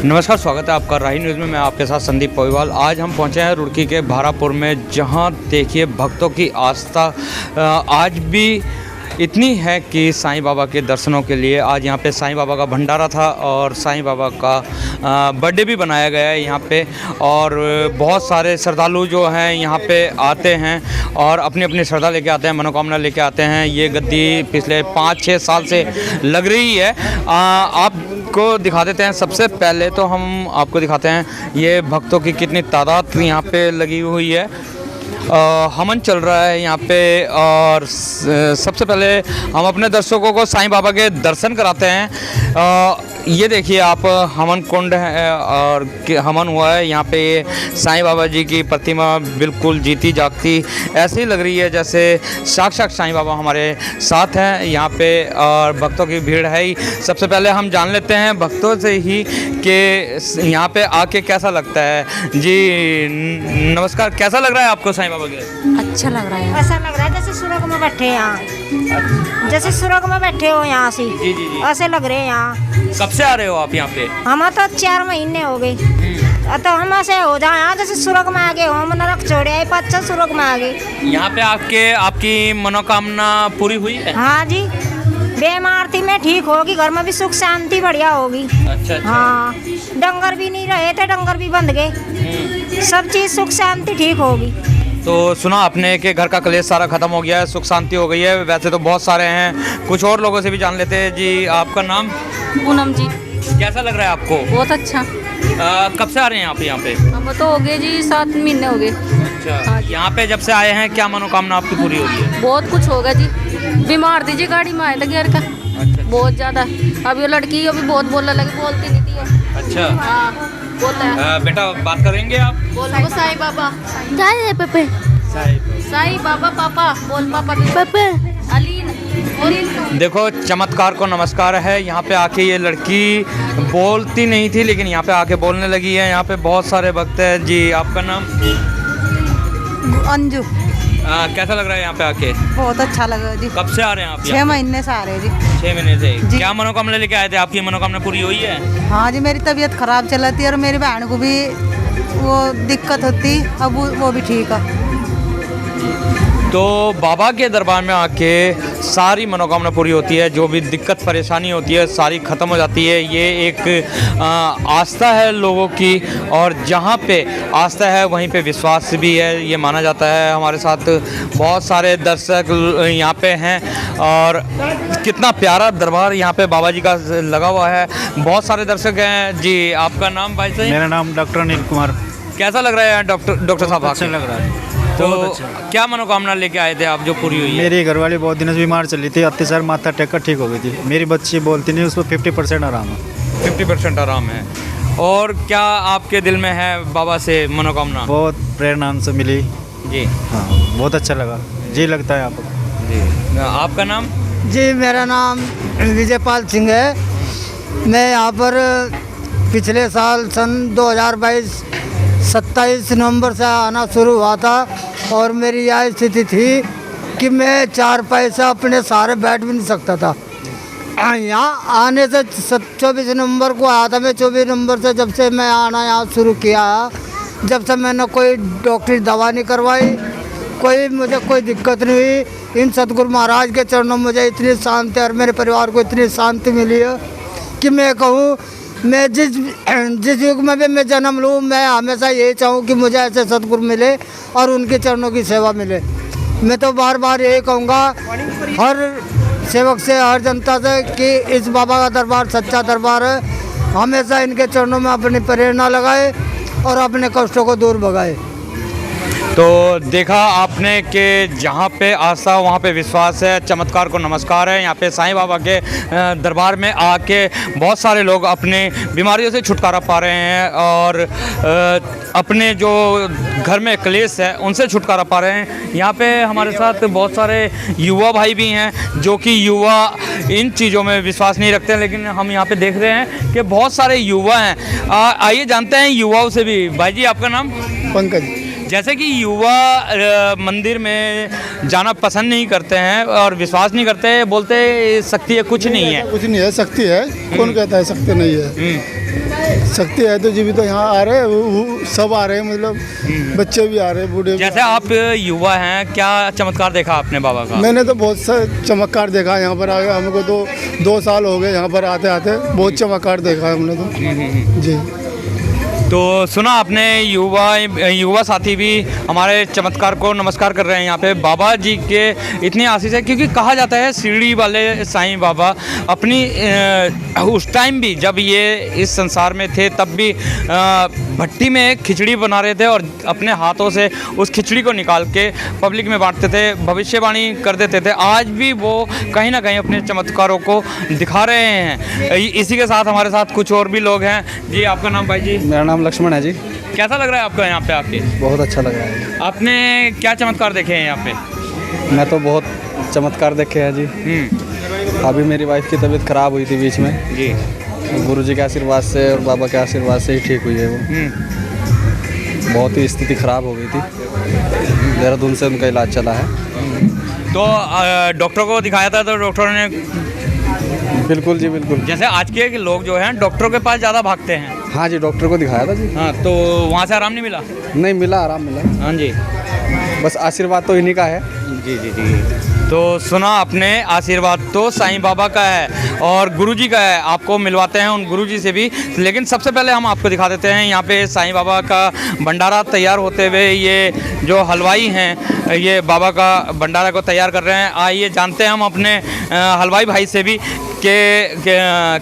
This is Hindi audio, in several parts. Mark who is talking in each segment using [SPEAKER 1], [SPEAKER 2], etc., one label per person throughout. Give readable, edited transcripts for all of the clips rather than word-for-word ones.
[SPEAKER 1] नमस्कार, स्वागत है आपका राही न्यूज़ में। मैं आपके साथ संदीप पॉलीवाल। आज हम पहुंचे हैं रुड़की के भारापुर में, जहां देखिए भक्तों की आस्था आज भी इतनी है कि साईं बाबा के दर्शनों के लिए आज यहाँ पे साईं बाबा का भंडारा था और साईं बाबा का बर्थडे भी बनाया गया है यहाँ पे। और बहुत सारे श्रद्धालु जो हैं यहाँ पे आते हैं और अपनी अपनी श्रद्धा लेके आते हैं, मनोकामना लेके आते हैं। ये गद्दी पिछले 5-6 साल से लग रही है। आपको दिखा देते हैं। सबसे पहले तो हम आपको दिखाते हैं ये भक्तों की कितनी तादाद यहाँ पे लगी हुई है। हवन चल रहा है यहाँ पे और सबसे पहले हम अपने दर्शकों को साईं बाबा के दर्शन कराते हैं। ये देखिए आप, हवन कुंड है और हवन हुआ है यहाँ पे। साईं बाबा जी की प्रतिमा बिल्कुल जीती जागती ऐसी ही लग रही है जैसे साक्षात साईं बाबा हमारे साथ हैं यहाँ पे, और भक्तों की भीड़ है ही। सबसे पहले हम जान लेते हैं भक्तों से ही कि यहाँ पे आके कैसा लगता है। जी नमस्कार, कैसा लग रहा है आपको साईं बाबा के?
[SPEAKER 2] अच्छा लग रहा है।
[SPEAKER 3] ऐसा लग रहा है जैसे स्वर्ग में बैठे हैं यहाँ, जैसे स्वर्ग में बैठे हो यहाँ से।
[SPEAKER 1] जी जी जी।
[SPEAKER 3] ऐसे लग रहे हैं यहाँ।
[SPEAKER 1] कब से आ रहे हो आप यहाँ पे?
[SPEAKER 3] हम तो 4 महीने हो गए। तो हम ऐसे हो जाए यहाँ जैसे स्वर्ग में आ गए, हम नरक छोड़े आए, 5 स्वर्ग में आ गए।
[SPEAKER 1] यहाँ पे आपकी मनोकामना पूरी हुई है?
[SPEAKER 3] हाँ जी, बेमारती में ठीक होगी, घर में भी सुख शांति बढ़िया होगी।
[SPEAKER 1] अच्छा।
[SPEAKER 3] हाँ, डंगर भी नहीं रहे थे, डंगर भी बंध गए। सब चीज़ सुख शांति ठीक होगी।
[SPEAKER 1] तो सुना आपने कि घर का क्लेश सारा खत्म हो गया है, सुख शांति हो गई है। वैसे तो बहुत सारे हैं, कुछ और लोगों से भी जान लेते हैं। जी आपका नाम?
[SPEAKER 2] पूनम जी।
[SPEAKER 1] कैसा लग रहा है आपको?
[SPEAKER 2] बहुत अच्छा।
[SPEAKER 1] कब से आ रहे हैं आप यहाँ पे?
[SPEAKER 2] हम तो हो गए जी 7 महीने हो गए।
[SPEAKER 1] अच्छा।
[SPEAKER 2] हाँ।
[SPEAKER 1] यहाँ पे जब से आए हैं क्या मनोकामना आपकी पूरी हो रही है?
[SPEAKER 2] बहुत कुछ होगा जी। बीमार थी जी, गाड़ी में आए थे घर का।
[SPEAKER 1] अच्छा।
[SPEAKER 2] बहुत ज़्यादा। अब ये लड़की अभी बहुत बोलने लगी, बोलती नहीं थी।
[SPEAKER 1] अच्छा।
[SPEAKER 2] हाँ, बोल रहा है।
[SPEAKER 1] बेटा बात करेंगे आप?
[SPEAKER 2] बोलो साईं बाबा।
[SPEAKER 3] जय पेपे
[SPEAKER 2] साईं बाबा पापा बोल, पापा पेपे अलीन।
[SPEAKER 1] देखो चमत्कार को नमस्कार है। यहाँ पे आके ये लड़की बोलती नहीं थी लेकिन यहाँ पे आके बोलने लगी है। यहाँ पे बहुत सारे भक्त हैं। जी आपका नाम?
[SPEAKER 4] अंजू।
[SPEAKER 1] कैसा लग रहा है यहाँ पे आके?
[SPEAKER 4] बहुत अच्छा लगा जी।
[SPEAKER 1] कब से आ रहे हैं आप?
[SPEAKER 4] 6 महीने से आ रहे जी।
[SPEAKER 1] 6 महीने से।
[SPEAKER 4] जी।
[SPEAKER 1] क्या मनोकामना लेके आए थे? आपकी मनोकामना पूरी हुई है?
[SPEAKER 4] हाँ जी, मेरी तबीयत खराब चल रही थी और मेरी बहन को भी वो दिक्कत होती, अब वो भी ठीक है।
[SPEAKER 1] तो बाबा के दरबार में आके सारी मनोकामना पूरी होती है। जो भी दिक्कत परेशानी होती है सारी ख़त्म हो जाती है। ये एक आस्था है लोगों की, और जहाँ पे आस्था है वहीं पे विश्वास भी है, ये माना जाता है। हमारे साथ बहुत सारे दर्शक यहाँ पे हैं और कितना प्यारा दरबार यहाँ पे बाबा जी का लगा हुआ है। बहुत सारे दर्शक हैं। जी आपका नाम भाई साहब?
[SPEAKER 5] मेरा नाम डॉक्टर अनिल कुमार।
[SPEAKER 1] कैसा लग रहा है डॉक्टर साहब?
[SPEAKER 5] अच्छा लग रहा है।
[SPEAKER 1] तो
[SPEAKER 5] बहुत अच्छा।
[SPEAKER 1] क्या मनोकामना लेके आए थे आप जो पूरी हुई है?
[SPEAKER 5] मेरी घरवाली बहुत दिनों से बीमार चल रही थी, अत्याचार माथा टेक कर ठीक हो गई थी। मेरी बच्ची बोलती नहीं, उसको 50% आराम है।
[SPEAKER 1] 50% आराम है। और क्या आपके दिल में है बाबा से मनोकामना?
[SPEAKER 5] बहुत प्रेरणा से मिली
[SPEAKER 1] जी।
[SPEAKER 5] हाँ, बहुत अच्छा लगा जी, लगता है आपको
[SPEAKER 1] जी। आपका नाम?
[SPEAKER 6] जी मेरा नाम विजयपाल सिंह है। मैं यहाँ पर पिछले साल सन 2022 27 नवंबर से आना शुरू हुआ था और मेरी यह स्थिति थी कि मैं 4 पैसा अपने सारे बैठ भी नहीं सकता था। यहाँ आने से 24 नवंबर को आया था मैं। 24 नवंबर से जब से मैं आना यहाँ शुरू किया, जब से मैंने कोई डॉक्टरी दवा नहीं करवाई, मुझे कोई दिक्कत नहीं हुई। इन सतगुरु महाराज के चरणों में मुझे इतनी शांति और मेरे परिवार को इतनी शांति मिली है कि मैं कहूँ, मैं जिस युग में भी मैं जन्म लूँ, मैं हमेशा यही चाहूँ कि मुझे ऐसे सतगुरु मिले और उनके चरणों की सेवा मिले। मैं तो बार बार यही कहूँगा हर सेवक से, हर जनता से कि इस बाबा का दरबार सच्चा दरबार है। हमेशा इनके चरणों में अपनी प्रेरणा लगाए और अपने कष्टों को दूर भगाए।
[SPEAKER 1] तो देखा आपने कि जहाँ पे आस्था वहाँ पे विश्वास है। चमत्कार को नमस्कार है। यहाँ पे साईं बाबा के दरबार में आके बहुत सारे लोग अपने बीमारियों से छुटकारा पा रहे हैं और अपने जो घर में क्लेश है उनसे छुटकारा पा रहे हैं। यहाँ पे हमारे साथ बहुत सारे युवा भाई भी हैं जो कि युवा इन चीज़ों में विश्वास नहीं रखते हैं, लेकिन हम यहाँ पे देख रहे हैं कि बहुत सारे युवा हैं। आइए जानते हैं युवाओं से भी। भाई जी आपका नाम?
[SPEAKER 6] पंकज।
[SPEAKER 1] जैसे कि युवा मंदिर में जाना पसंद नहीं करते हैं और विश्वास नहीं करते, बोलते शक्ति है कुछ नहीं है।
[SPEAKER 7] कुछ नहीं है, शक्ति है। कौन कहता है शक्ति नहीं है? शक्ति है तो जी भी तो यहाँ आ रहे हैं, सब आ रहे हैं, मतलब बच्चे भी आ रहे हैं, बूढ़े भी
[SPEAKER 1] जैसे आप युवा हैं, क्या चमत्कार देखा आपने बाबा का?
[SPEAKER 7] मैंने तो बहुत सा चमत्कार देखा यहाँ पर आगे, हमको तो 2 साल हो गए यहाँ पर आते आते, बहुत चमत्कार देखा है हमने तो जी।
[SPEAKER 1] तो सुना आपने, युवा साथी भी हमारे चमत्कार को नमस्कार कर रहे हैं यहाँ पे। बाबा जी के इतनी आशीष है, क्योंकि कहा जाता है शिरडी वाले साईं बाबा अपनी उस टाइम भी जब ये इस संसार में थे तब भी भट्टी में खिचड़ी बना रहे थे और अपने हाथों से उस खिचड़ी को निकाल के पब्लिक में बांटते थे, भविष्यवाणी कर देते थे। आज भी वो कहीं ना कहीं अपने चमत्कारों को दिखा रहे हैं। इसी के साथ हमारे साथ कुछ और भी लोग हैं। जी, आपका नाम भाई जी?
[SPEAKER 8] मेरा नाम लक्ष्मण है जी।
[SPEAKER 1] कैसा लग रहा है आपका यहाँ पे आके?
[SPEAKER 8] बहुत अच्छा लग रहा है।
[SPEAKER 1] आपने क्या चमत्कार देखे हैं यहाँ पे?
[SPEAKER 8] मैं तो बहुत चमत्कार देखे हैं जी। अभी मेरी वाइफ की तबीयत ख़राब हुई थी बीच में
[SPEAKER 1] जी,
[SPEAKER 8] गुरुजी के आशीर्वाद से और बाबा के आशीर्वाद से ही ठीक हुई है वो। बहुत ही स्थिति ख़राब हो गई थी, देहरादून से उनका इलाज चला है।
[SPEAKER 1] तो डॉक्टर को दिखाया था तो डॉक्टर ने?
[SPEAKER 8] बिल्कुल जी, बिल्कुल।
[SPEAKER 1] जैसे आज के लोग जो हैं डॉक्टरों के पास ज़्यादा भागते हैं।
[SPEAKER 8] हाँ जी, डॉक्टर को दिखाया था जी।
[SPEAKER 1] हाँ, तो वहाँ से आराम नहीं मिला?
[SPEAKER 8] नहीं मिला, आराम मिला।
[SPEAKER 1] हाँ जी,
[SPEAKER 8] बस आशीर्वाद तो इन्हीं का है।
[SPEAKER 1] जी जी जी। तो सुना आपने, आशीर्वाद तो साईं बाबा का है और गुरुजी का है। आपको मिलवाते हैं उन गुरुजी से भी, लेकिन सबसे पहले हम आपको दिखा देते हैं यहाँ पे साईं बाबा का भंडारा तैयार होते हुए। ये जो हलवाई हैं ये बाबा का भंडारा को तैयार कर रहे हैं। आइए जानते हैं हम अपने हलवाई भाई से भी कि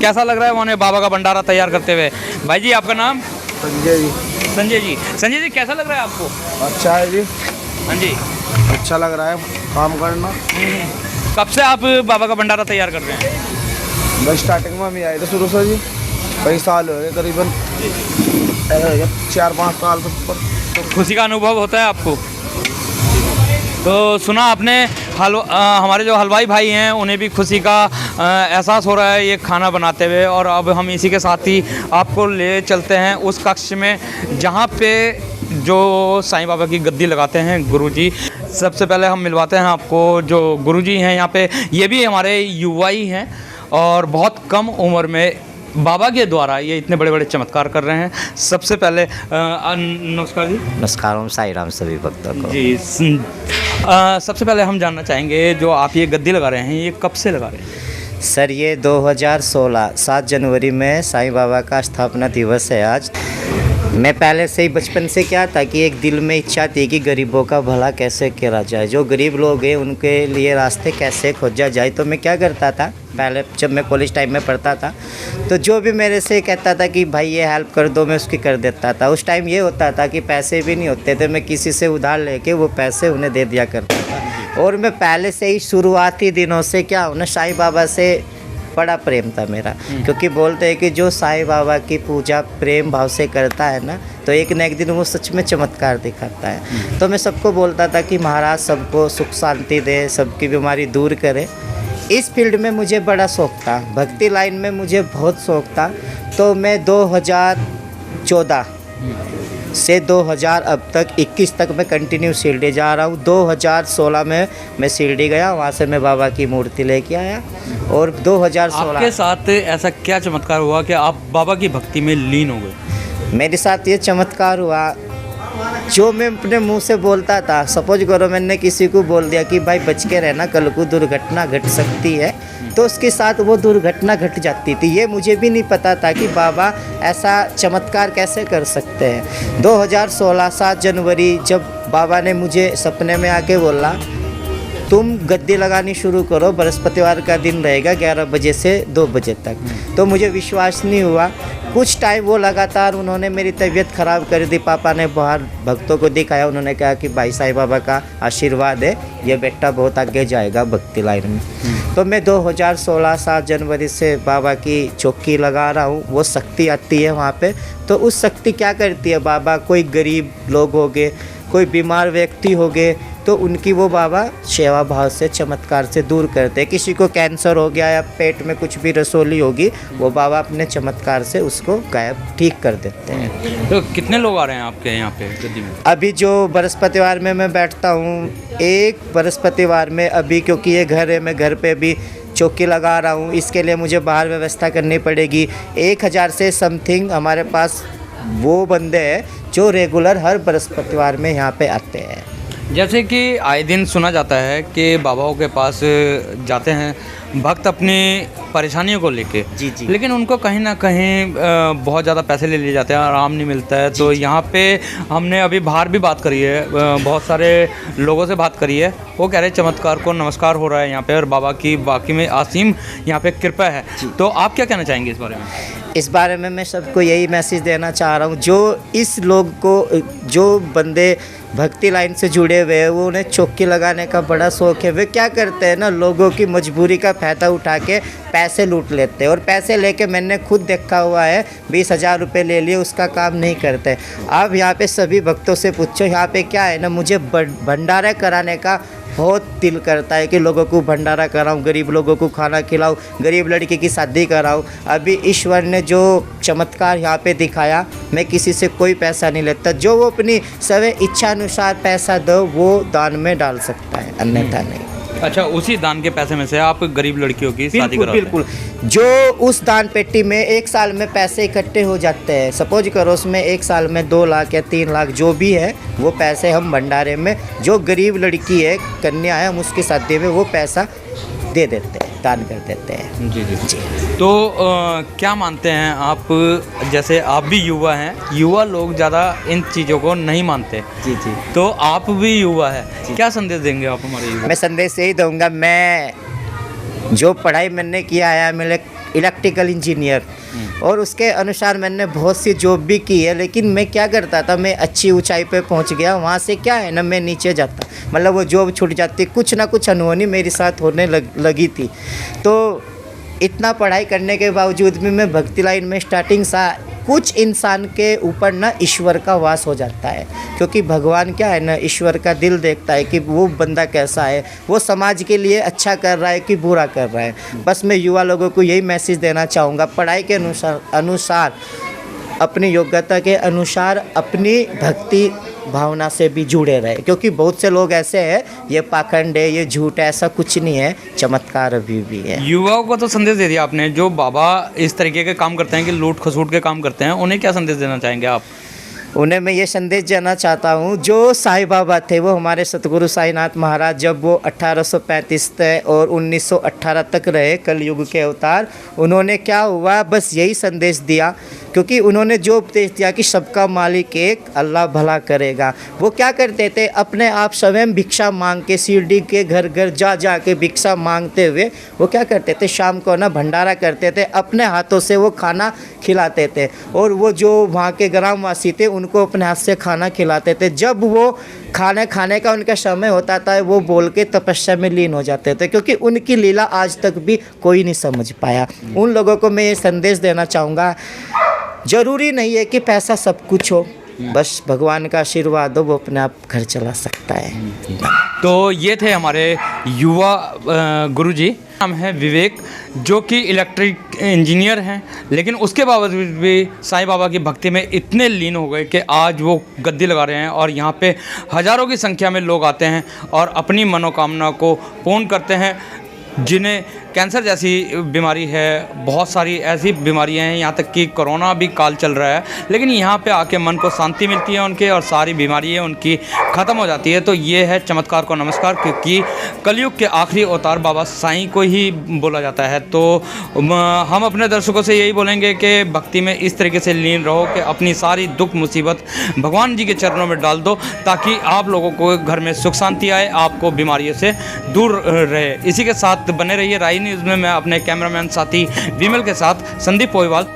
[SPEAKER 1] कैसा लग रहा है उन्हें बाबा का भंडारा तैयार करते हुए। भाई जी, आपका नाम?
[SPEAKER 7] संजय जी।
[SPEAKER 1] संजय जी। संजय जी, कैसा लग रहा है आपको?
[SPEAKER 7] अच्छा है जी।
[SPEAKER 1] हाँ जी,
[SPEAKER 7] अच्छा लग रहा है काम करना।
[SPEAKER 1] कब से आप बाबा का भंडारा तैयार कर रहे हैं?
[SPEAKER 7] बस स्टार्टिंग में हम आए थे शुरू से जी, कई साल हो गए, करीबन 4-5 साल से ऊपर।
[SPEAKER 1] तो खुशी का अनुभव होता है आपको? तो सुना आपने, हमारे जो हलवाई भाई हैं उन्हें भी खुशी का एहसास हो रहा है ये खाना बनाते हुए। और अब हम इसी के साथ ही आपको ले चलते हैं उस कक्ष में जहाँ पे जो साईं बाबा की गद्दी लगाते हैं गुरुजी। सबसे पहले हम मिलवाते हैं आपको जो गुरुजी हैं यहाँ पे। ये भी हमारे युवा ही हैं और बहुत कम उम्र में बाबा के द्वारा ये इतने बड़े बड़े चमत्कार कर रहे हैं। सबसे पहले नमस्कार जी।
[SPEAKER 9] नमस्कार, ओम साई राम सभी भक्तों को
[SPEAKER 1] जी। सबसे पहले हम जानना चाहेंगे, जो आप ये गद्दी लगा रहे हैं ये कब से लगा रहे हैं?
[SPEAKER 9] सर, ये 2016 7 जनवरी में साईं बाबा का स्थापना दिवस है आज। मैं पहले से ही बचपन से क्या था कि एक दिल में इच्छा थी कि गरीबों का भला कैसे करा जाए, जो गरीब लोग हैं उनके लिए रास्ते कैसे खोजा जाए। तो मैं क्या करता था, पहले जब मैं कॉलेज टाइम में पढ़ता था तो जो भी मेरे से कहता था कि भाई ये हेल्प कर दो, मैं उसकी कर देता था। उस टाइम ये होता था कि पैसे भी नहीं होते थे, मैं किसी से उधार लेके वो पैसे उन्हें दे दिया करता था। और मैं पहले से ही शुरुआती दिनों से क्या उन्हें साईं बाबा से बड़ा प्रेम था मेरा, क्योंकि बोलते हैं कि जो साईं बाबा की पूजा प्रेम भाव से करता है ना, तो एक न एक दिन वो सच में चमत्कार दिखाता है। तो मैं सबको बोलता था कि महाराज सबको सुख शांति दे, सबकी बीमारी दूर करे। इस फील्ड में मुझे बड़ा शौक़ था, भक्ति लाइन में मुझे बहुत शौक़ था। तो मैं 2014 से 2000 अब तक 21 तक मैं कंटिन्यू शिरडी जा रहा हूँ। 2016 में मैं शिरडी गया, वहाँ से मैं बाबा की मूर्ति लेके आया। और 2016
[SPEAKER 1] आपके साथ ऐसा क्या चमत्कार हुआ कि आप बाबा की भक्ति में लीन हो गए?
[SPEAKER 9] मेरे साथ ये चमत्कार हुआ, जो मैं अपने मुंह से बोलता था। सपोज करो मैंने किसी को बोल दिया कि भाई बच के रहना, कल को दुर्घटना घट सकती है, तो उसके साथ वो दुर्घटना घट जाती थी। ये मुझे भी नहीं पता था कि बाबा ऐसा चमत्कार कैसे कर सकते हैं। 2016 7 जनवरी जब बाबा ने मुझे सपने में आके बोला तुम गद्दी लगानी शुरू करो, बृहस्पतिवार का दिन रहेगा 11 बजे से 2 बजे तक, तो मुझे विश्वास नहीं हुआ। कुछ टाइम वो लगातार उन्होंने मेरी तबीयत ख़राब कर दी। पापा ने बाहर भक्तों को दिखाया, उन्होंने कहा कि भाई साईं बाबा का आशीर्वाद है, ये बेटा बहुत आगे जाएगा भक्ति लाइन में। तो मैं 2016 7 जनवरी से बाबा की चौकी लगा रहा हूँ। वो शक्ति आती है वहाँ पे, तो उस शक्ति क्या करती है, बाबा कोई गरीब लोग हो गए, कोई बीमार व्यक्ति हो गए, तो उनकी वो बाबा सेवा भाव से चमत्कार से दूर करते हैं। किसी को कैंसर हो गया या पेट में कुछ भी रसोली होगी, वो बाबा अपने चमत्कार से उसको गायब ठीक कर देते हैं।
[SPEAKER 1] तो कितने लोग आ रहे हैं आपके यहाँ पे गद्दी में?
[SPEAKER 9] अभी जो बृहस्पतिवार में मैं बैठता हूँ, एक बृहस्पतिवार में अभी, क्योंकि ये घर है, मैं घर पे भी चौकी लगा रहा हूँ, इसके लिए मुझे बाहर व्यवस्था करनी पड़ेगी। 1000 से समथिंग हमारे पास वो बंदे हैं जो रेगुलर हर बृहस्पतिवार में यहाँ पे आते हैं।
[SPEAKER 1] जैसे कि आए दिन सुना जाता है कि बाबाओं के पास जाते हैं भक्त अपनी परेशानियों को लेके,
[SPEAKER 9] जी जी।
[SPEAKER 1] लेकिन उनको कहीं ना कहीं बहुत ज़्यादा पैसे ले लिए जाते हैं, आराम नहीं मिलता है। तो यहाँ पे हमने अभी बाहर भी बात करी है, बहुत सारे लोगों से बात करी है, वो कह रहे हैं चमत्कार को नमस्कार हो रहा है यहाँ पे और बाबा की वाकई में असीम यहाँ पे कृपा है। तो आप क्या कहना चाहेंगे इस बारे में?
[SPEAKER 9] इस बारे में मैं सबको यही मैसेज देना चाह रहा हूँ, जो इस लोग को, जो बंदे भक्ति लाइन से जुड़े हुए हैं, वो उन्हें चौकी लगाने का बड़ा शौक है। वे क्या करते हैं ना, लोगों की मजबूरी का फ़ायदा उठा के पैसे लूट लेते हैं, और पैसे लेके मैंने खुद देखा हुआ है, 20,000 रुपये ले लिए, उसका काम नहीं करते। आप यहाँ पे सभी भक्तों से पूछो, यहाँ पे क्या है ना, मुझे भंडारा कराने का बहुत दिल करता है कि लोगों को भंडारा कराऊं, गरीब लोगों को खाना खिलाऊं, गरीब लड़की की शादी कराऊं। अभी ईश्वर ने जो चमत्कार यहाँ पे दिखाया, मैं किसी से कोई पैसा नहीं लेता, जो वो अपनी सवे इच्छा अनुसार पैसा दो वो दान में डाल सकता है, अन्यथा नहीं।
[SPEAKER 1] अच्छा, उसी दान के पैसे में से आप गरीब लड़कियों की शादी कराते हैं?
[SPEAKER 9] बिल्कुल, जो उस दान पेटी में 1 साल में पैसे इकट्ठे हो जाते हैं, सपोज करो उसमें 1 साल में 2 लाख या 3 लाख जो भी है, वो पैसे हम भंडारे में, जो गरीब लड़की है, कन्या है, हम उसकी शादी में वो पैसा दे देते हैं, दान कर देते हैं।
[SPEAKER 1] जी जी जी। तो क्या मानते हैं आप, जैसे आप भी युवा हैं, युवा लोग ज़्यादा इन चीज़ों को नहीं मानते,
[SPEAKER 9] जी जी।
[SPEAKER 1] तो आप भी युवा है, क्या संदेश देंगे आप हमारे युवा?
[SPEAKER 9] मैं संदेश यही दूंगा, मैं जो पढ़ाई मैंने किया है, मैं इलेक्ट्रिकल इंजीनियर, और उसके अनुसार मैंने बहुत सी जॉब भी की है, लेकिन मैं क्या करता था, मैं अच्छी ऊंचाई पे पहुंच गया, वहाँ से क्या है ना, मैं नीचे जाता, मतलब वो जॉब छूट जाती, कुछ ना कुछ अनहोनी मेरे साथ होने लगी थी। तो इतना पढ़ाई करने के बावजूद भी मैं भक्ति लाइन में स्टार्टिंग सा, कुछ इंसान के ऊपर ना ईश्वर का वास हो जाता है, क्योंकि भगवान क्या है ना, ईश्वर का दिल देखता है कि वो बंदा कैसा है, वो समाज के लिए अच्छा कर रहा है कि बुरा कर रहा है। बस मैं युवा लोगों को यही मैसेज देना चाहूँगा, पढ़ाई के अनुसार अपनी योग्यता के अनुसार अपनी भक्ति भावना से भी जुड़े रहे, क्योंकि बहुत से लोग ऐसे हैं, ये पाखंड है, ये झूठ है, ऐसा कुछ नहीं है, चमत्कार अभी भी है।
[SPEAKER 1] युवाओं को तो संदेश दे दिया आपने, जो बाबा इस तरीके के काम करते हैं कि लूट खसूट के काम करते हैं, उन्हें क्या संदेश देना चाहेंगे आप?
[SPEAKER 9] उन्हें मैं ये संदेश देना चाहता हूँ, जो साईं बाबा थे, वो हमारे सतगुरु साईनाथ महाराज, जब वो 1835 थे और 1918 तक रहे, कलयुग के अवतार, उन्होंने क्या हुआ, बस यही संदेश दिया, क्योंकि उन्होंने जो उपदेश दिया कि सबका मालिक एक, अल्लाह भला करेगा। वो क्या करते थे, अपने आप स्वयं भिक्षा मांग के, शिरडी के घर घर जा के भिक्षा मांगते हुए वो क्या करते थे, शाम को ना भंडारा करते थे, अपने हाथों से वो खाना खिलाते थे, और वो जो वहाँ के ग्रामवासी थे उनको अपने हाथ से खाना खिलाते थे। जब वो खाने का उनका समय होता था, वो बोल के तपस्या में लीन हो जाते थे, क्योंकि उनकी लीला आज तक भी कोई नहीं समझ पाया। उन लोगों को मैं ये संदेश देना चाहूँगा, ज़रूरी नहीं है कि पैसा सब कुछ हो, बस भगवान का आशीर्वाद हो, वो अपने आप घर चला सकता है।
[SPEAKER 1] तो ये थे हमारे युवा गुरुजी, नाम है विवेक, जो कि इलेक्ट्रिक इंजीनियर हैं, लेकिन उसके बावजूद भी साईं बाबा की भक्ति में इतने लीन हो गए कि आज वो गद्दी लगा रहे हैं, और यहाँ पे हज़ारों की संख्या में लोग आते हैं और अपनी मनोकामना को पूर्ण करते हैं। जिन्हें कैंसर जैसी बीमारी है, बहुत सारी ऐसी बीमारियां हैं, यहाँ तक कि कोरोना भी काल चल रहा है, लेकिन यहाँ पे आके मन को शांति मिलती है उनके, और सारी बीमारियां उनकी ख़त्म हो जाती है। तो ये है चमत्कार को नमस्कार, क्योंकि कलयुग के आखिरी अवतार बाबा साईं को ही बोला जाता है। तो हम अपने दर्शकों से यही बोलेंगे कि भक्ति में इस तरीके से लीन रहो कि अपनी सारी दुख मुसीबत भगवान जी के चरणों में डाल दो, ताकि आप लोगों को घर में सुख शांति आए, आपको बीमारियों से दूर रहे। इसी के साथ बने रहिए राही न्यूज़ में। मैं अपने कैमरामैन साथी विमल के साथ संदीप पोईवाल।